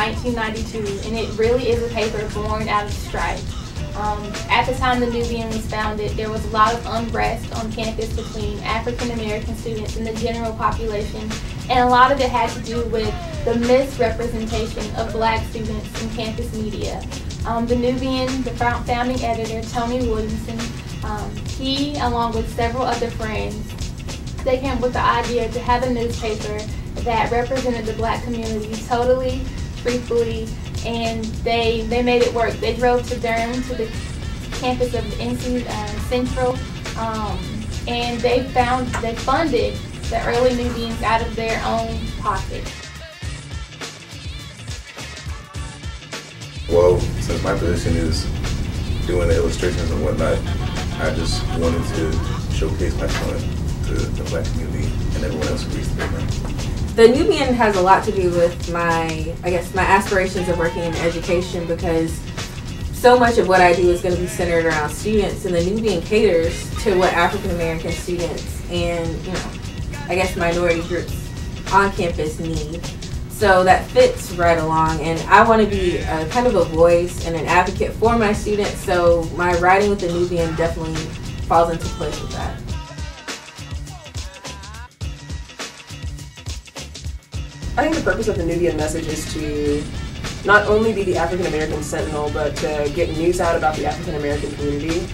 1992, and it really is a paper born out of strife. At the time the Nubian was founded, there was a lot of unrest on campus between African American students and the general population, and a lot of it had to do with the misrepresentation of black students in campus media. The Nubian, the founding editor, Tony Williamson, he, along with several other friends, they came up with the idea to have a newspaper that represented the black community totally, truthfully, and they made it work. They drove to Durham, to the campus of NC Central, and they funded the early Nubians out of their own pocket. Well, since my position is doing the illustrations and whatnot, I just wanted to showcase my talent to the black community and everyone else who reads the paper. The Nubian has a lot to do with my aspirations of working in education, because so much of what I do is going to be centered around students, and the Nubian caters to what African American students and, I guess, minority groups on campus need. So that fits right along, and I want to be kind of a voice and an advocate for my students, so my writing with the Nubian definitely falls into place with that. I think the purpose of the Nubian Message is to not only be the African American sentinel, but to get news out about the African American community,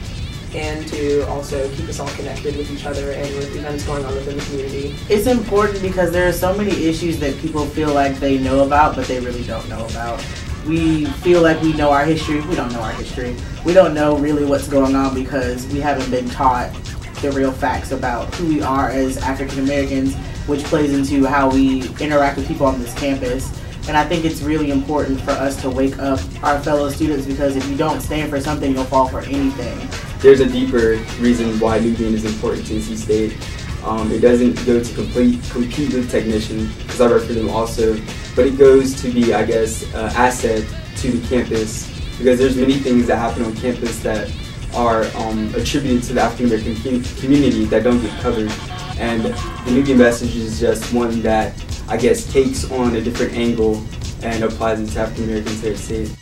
and to also keep us all connected with each other and with events going on within the community. It's important because there are so many issues that people feel like they know about, but they really don't know about. We feel like we know our history. We don't know our history. We don't know really what's going on because we haven't been taught the real facts about who we are as African Americans, which plays into how we interact with people on this campus. And I think it's really important for us to wake up our fellow students, because if you don't stand for something, you'll fall for anything. There's a deeper reason why Nubian is important to NC State. It doesn't go to compete with Technician, because I work for them also, but it goes to be, I guess, an asset to the campus, because there's many things that happen on campus that are attributed to the African American community that don't get covered. And the Nubian Message is just one that, I guess, takes on a different angle and applies it to African Americans here at State.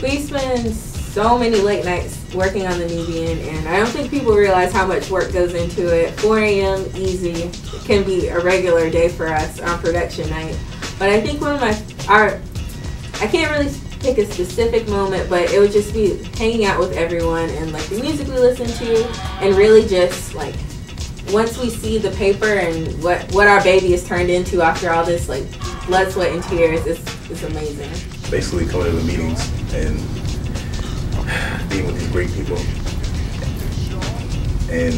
We spend so many late nights working on the Nubian, and I don't think people realize how much work goes into it. 4 a.m. easy. It can be a regular day for us on production night. But I think one of I can't really pick a specific moment, but it would just be hanging out with everyone and like the music we listen to, and really just like once we see the paper and what our baby is turned into after all this like blood, sweat, and tears, it's amazing. Basically coming to the meetings and being with these great people, and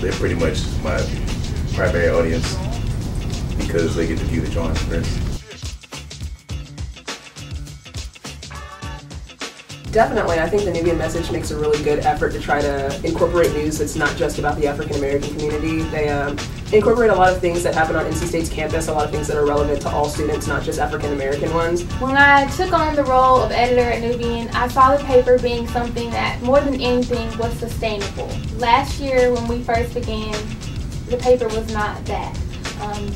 they're pretty much my primary audience because they get to view the drawings first. Definitely, I think the Nubian Message makes a really good effort to try to incorporate news that's not just about the African American community. They incorporate a lot of things that happen on NC State's campus, a lot of things that are relevant to all students, not just African American ones. When I took on the role of editor at Nubian, I saw the paper being something that, more than anything, was sustainable. Last year, when we first began, the paper was not that.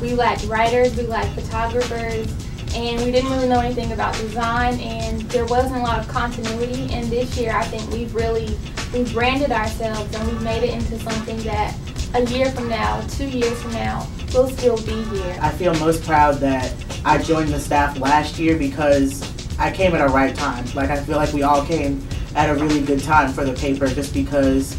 We lacked writers, we lacked photographers, and we didn't really know anything about design, and there wasn't a lot of continuity. And this year, I think we've branded ourselves, and we've made it into something that a year from now, 2 years from now, will still be here. I feel most proud that I joined the staff last year because I came at a right time. Like, I feel like we all came at a really good time for the paper, just because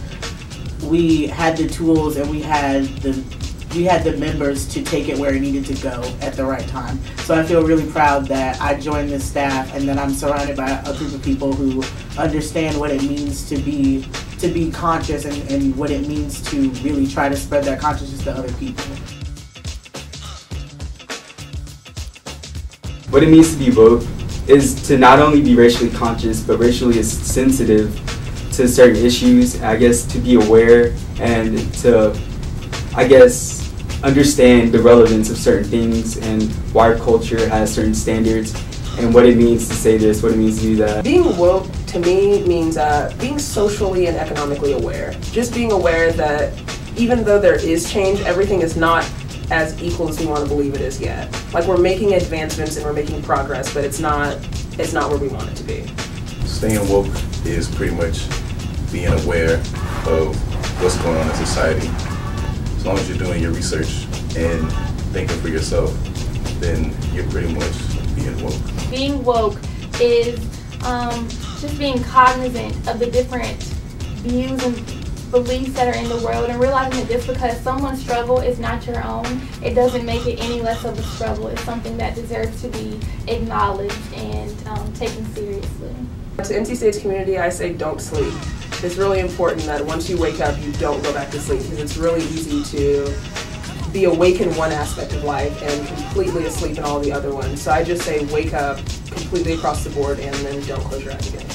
we had the tools and we had the members to take it where it needed to go at the right time. So I feel really proud that I joined this staff and that I'm surrounded by a group of people who understand what it means to be conscious and what it means to really try to spread that consciousness to other people. What it means to be woke is to not only be racially conscious, but racially sensitive to certain issues, I guess, to be aware and to, I guess, understand the relevance of certain things and why our culture has certain standards and what it means to say this, what it means to do that. Being woke to me means being socially and economically aware. Just being aware that even though there is change, everything is not as equal as we want to believe it is yet. Like, we're making advancements and we're making progress, but it's not where we want it to be. Staying woke is pretty much being aware of what's going on in society. As long as you're doing your research and thinking for yourself, then you're pretty much being woke. Being woke is just being cognizant of the different views and beliefs that are in the world, and realizing that just because someone's struggle is not your own, it doesn't make it any less of a struggle. It's something that deserves to be acknowledged and taken seriously. To NC State's community, I say don't sleep. It's really important that once you wake up, you don't go back to sleep, because it's really easy to be awake in one aspect of life and completely asleep in all the other ones. So I just say wake up completely across the board and then don't close your eyes again.